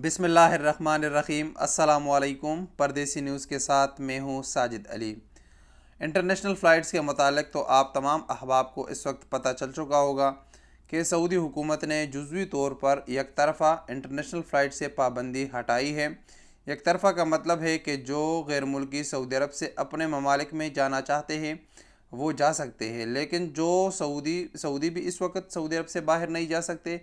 بسم اللہ الرحمن الرحیم۔ السلام علیکم۔ پردیسی نیوز کے ساتھ میں ہوں ساجد علی۔ انٹرنیشنل فلائٹس کے متعلق تو آپ تمام احباب کو اس وقت پتہ چل چکا ہوگا کہ سعودی حکومت نے جزوی طور پر یک طرفہ انٹرنیشنل فلائٹ سے پابندی ہٹائی ہے۔ یک طرفہ کا مطلب ہے کہ جو غیر ملکی سعودی عرب سے اپنے ممالک میں جانا چاہتے ہیں وہ جا سکتے ہیں، لیکن جو سعودی بھی اس وقت سعودی عرب سے باہر نہیں جا سکتے،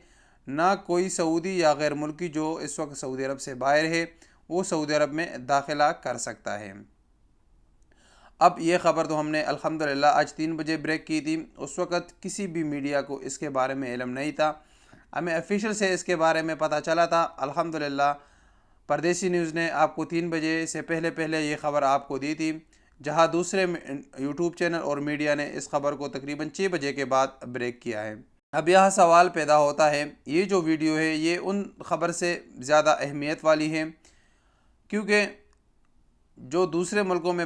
نہ کوئی سعودی یا غیر ملکی جو اس وقت سعودی عرب سے باہر ہے وہ سعودی عرب میں داخلہ کر سکتا ہے۔ اب یہ خبر تو ہم نے الحمدللہ آج 3 بجے بریک کی تھی۔ اس وقت کسی بھی میڈیا کو اس کے بارے میں علم نہیں تھا، ہمیں آفیشیل سے اس کے بارے میں پتہ چلا تھا۔ الحمدللہ پردیسی نیوز نے آپ کو 3 بجے سے پہلے یہ خبر آپ کو دی تھی، جہاں دوسرے یوٹیوب چینل اور میڈیا نے اس خبر کو تقریباً 6 بجے کے بعد بریک کیا ہے۔ اب یہاں سوال پیدا ہوتا ہے، یہ جو ویڈیو ہے یہ ان خبر سے زیادہ اہمیت والی ہے کیونکہ جو دوسرے ملکوں میں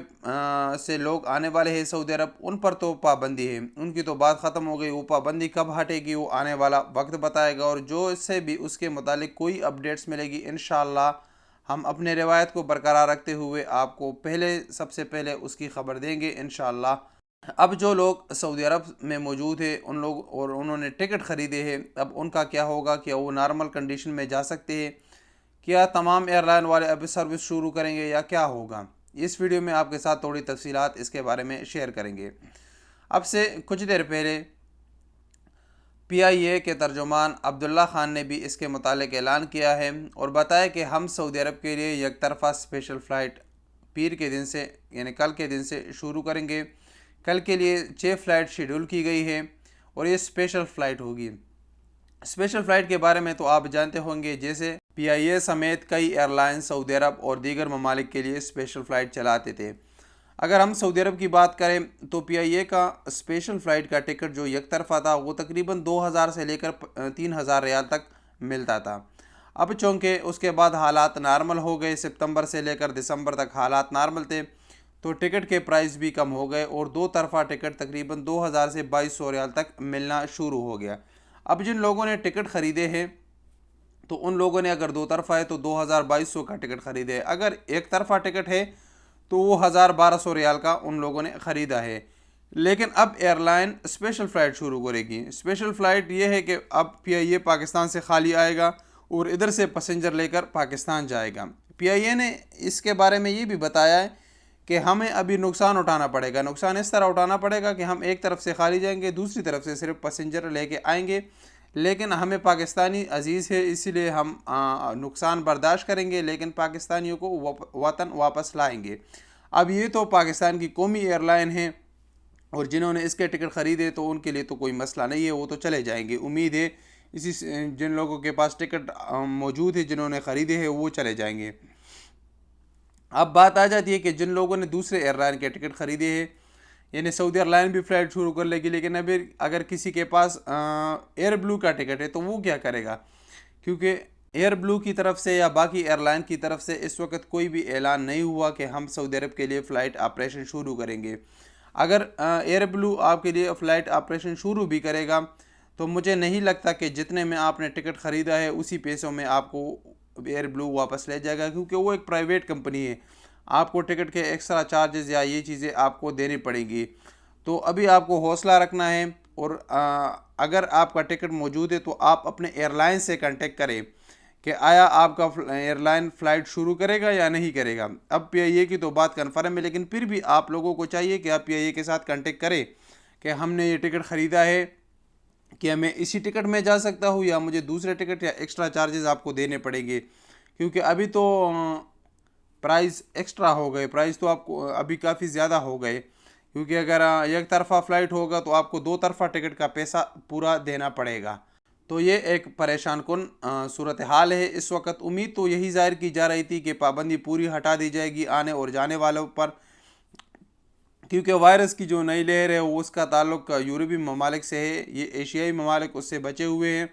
سے لوگ آنے والے ہیں سعودی عرب، ان پر تو پابندی ہے، ان کی تو بات ختم ہو گئی۔ وہ پابندی کب ہٹے گی وہ آنے والا وقت بتائے گا، اور جو اس سے بھی اس کے متعلق کوئی اپڈیٹس ملے گی انشاءاللہ ہم اپنے روایت کو برقرار رکھتے ہوئے آپ کو سب سے پہلے اس کی خبر دیں گے انشاءاللہ۔ اب جو لوگ سعودی عرب میں موجود ہیں ان لوگ اور انہوں نے ٹکٹ خریدے ہیں، اب ان کا کیا ہوگا؟ کیا وہ نارمل کنڈیشن میں جا سکتے ہیں؟ کیا تمام ایئر لائن والے اب سروس شروع کریں گے یا کیا ہوگا؟ اس ویڈیو میں آپ کے ساتھ تھوڑی تفصیلات اس کے بارے میں شیئر کریں گے۔ اب سے کچھ دیر پہلے PIA کے ترجمان عبداللہ خان نے بھی اس کے متعلق اعلان کیا ہے اور بتایا کہ ہم سعودی عرب کے لیے یک طرفہ اسپیشل فلائٹ پیر کے دن سے یعنی کل کے دن سے شروع کریں گے۔ کل کے لیے 6 فلائٹ شیڈول کی گئی ہے اور یہ اسپیشل فلائٹ ہوگی۔ اسپیشل فلائٹ کے بارے میں تو آپ جانتے ہوں گے، جیسے PIA سمیت کئی ایئر لائن سعودی عرب اور دیگر ممالک کے لیے اسپیشل فلائٹ چلاتے تھے۔ اگر ہم سعودی عرب کی بات کریں تو PIA کا اسپیشل فلائٹ کا ٹکٹ جو یک طرفہ تھا وہ تقریباً 2000 سے لے کر 3000 ریال تک ملتا تھا۔ اب چونکہ اس کے بعد حالات نارمل ہو گئے، سپتمبر سے لے کر دسمبر تک حالات نارمل تھے، تو ٹکٹ کے پرائز بھی کم ہو گئے اور 2 طرفہ ٹکٹ تقریباً 2000 سے 2200 ریال تک ملنا شروع ہو گیا۔ اب جن لوگوں نے ٹکٹ خریدے ہیں تو ان لوگوں نے اگر 2 طرفہ ہے تو 2200 کا ٹکٹ خریدے، اگر ایک طرفہ ٹکٹ ہے تو وہ 1200 ریال کا ان لوگوں نے خریدا ہے۔ لیکن اب ایئر لائن اسپیشل فلائٹ شروع کرے گی۔ اسپیشل فلائٹ یہ ہے کہ اب PIA پاکستان سے خالی آئے گا اور ادھر سے پیسنجر لے کر پاکستان جائے گا۔ PIA نے اس کے بارے میں یہ بھی بتایا ہے کہ ہمیں ابھی نقصان اٹھانا پڑے گا۔ نقصان اس طرح اٹھانا پڑے گا کہ ہم ایک طرف سے خالی جائیں گے، دوسری طرف سے صرف پیسنجر لے کے آئیں گے، لیکن ہمیں پاکستانی عزیز ہے اسی لیے ہم نقصان برداشت کریں گے، لیکن پاکستانیوں کو وطن واپس لائیں گے۔ اب یہ تو پاکستان کی قومی ایئر لائن ہے اور جنہوں نے اس کے ٹکٹ خریدے تو ان کے لیے تو کوئی مسئلہ نہیں ہے، وہ تو چلے جائیں گے۔ امید ہے جن لوگوں کے پاس ٹکٹ موجود ہے جنہوں نے خریدے ہیں وہ چلے جائیں گے۔ اب بات آ جاتی ہے کہ جن لوگوں نے دوسرے ایئر لائن کے ٹکٹ خریدے ہیں، یعنی سعودی ایئر لائن بھی فلائٹ شروع کر لے گی، لیکن ابھی اگر کسی کے پاس ایئر بلو کا ٹکٹ ہے تو وہ کیا کرے گا؟ کیونکہ ایئر بلو کی طرف سے یا باقی ایئر لائن کی طرف سے اس وقت کوئی بھی اعلان نہیں ہوا کہ ہم سعودی عرب کے لیے فلائٹ آپریشن شروع کریں گے۔ اگر ایئر بلو آپ کے لیے فلائٹ آپریشن شروع بھی کرے گا تو مجھے نہیں لگتا کہ جتنے میں آپ نے ٹکٹ خریدا ہے اسی پیسوں میں آپ کو ایئر بلو واپس لے جائے گا، کیونکہ وہ ایک پرائیویٹ کمپنی ہے، آپ کو ٹکٹ کے ایکسٹرا چارجز یا یہ چیزیں آپ کو دینی پڑیں گی۔ تو ابھی آپ کو حوصلہ رکھنا ہے اور اگر آپ کا ٹکٹ موجود ہے تو آپ اپنے ایئر لائن سے کانٹیکٹ کریں کہ آیا آپ کا ایئر لائن فلائٹ شروع کرے گا یا نہیں کرے گا۔ اب PIA کی تو بات کنفرم ہے، لیکن پھر بھی آپ لوگوں کو چاہیے کہ آپ PIA کے ساتھ کانٹیکٹ کریں کہ ہم نے یہ ٹکٹ خریدا ہے، کہ میں اسی ٹکٹ میں جا سکتا ہوں یا مجھے دوسرے ٹکٹ یا ایکسٹرا چارجز آپ کو دینے پڑیں گے، کیونکہ ابھی تو پرائز ایکسٹرا ہو گئے، پرائز تو آپ کو ابھی کافی زیادہ ہو گئے، کیونکہ اگر ایک طرفہ فلائٹ ہوگا تو آپ کو 2 طرفہ ٹکٹ کا پیسہ پورا دینا پڑے گا۔ تو یہ ایک پریشان کن صورتحال ہے اس وقت۔ امید تو یہی ظاہر کی جا رہی تھی کہ پابندی پوری ہٹا دی جائے گی آنے اور جانے والوں پر، کیونکہ وائرس کی جو نئی لہر ہے وہ اس کا تعلق یورپی ممالک سے ہے، یہ ایشیائی ممالک اس سے بچے ہوئے ہیں۔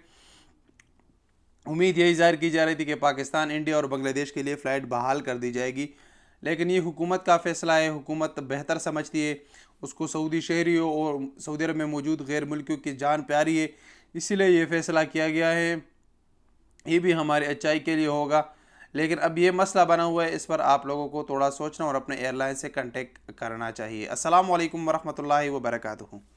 امید یہی ظاہر کی جا رہی تھی کہ پاکستان، انڈیا اور بنگلہ دیش کے لیے فلائٹ بحال کر دی جائے گی، لیکن یہ حکومت کا فیصلہ ہے، حکومت بہتر سمجھتی ہے، اس کو سعودی شہریوں اور سعودی عرب میں موجود غیر ملکیوں کی جان پیاری ہے، اسی لیے یہ فیصلہ کیا گیا ہے۔ یہ بھی ہماری اچائی کے لیے ہوگا لیکن اب یہ مسئلہ بنا ہوا ہے، اس پر آپ لوگوں کو تھوڑا سوچنا اور اپنے ایئر لائن سے کنٹیکٹ کرنا چاہیے۔ السلام علیکم ورحمۃ اللہ وبرکاتہ۔